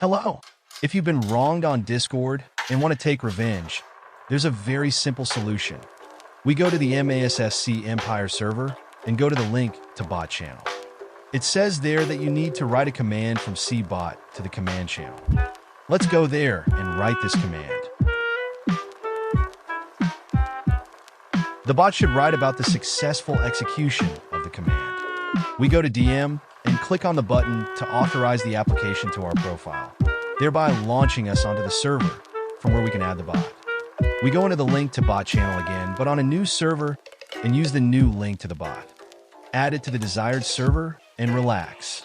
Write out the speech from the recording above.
Hello! If you've been wronged on Discord and want to take revenge, there's a very simple solution. We go to the MASSC Empire server and go to the link to bot channel. It says there that you need to write a command from cbot to the command channel. Let's go there and write this command. The bot should write about the successful execution of the command. We go to DM and click on the button to authorize the application to our profile, thereby launching us onto the server from where we can add the bot. We go into the link to bot channel again, but on a new server, and use the new link to the bot. Add it to the desired server and relax.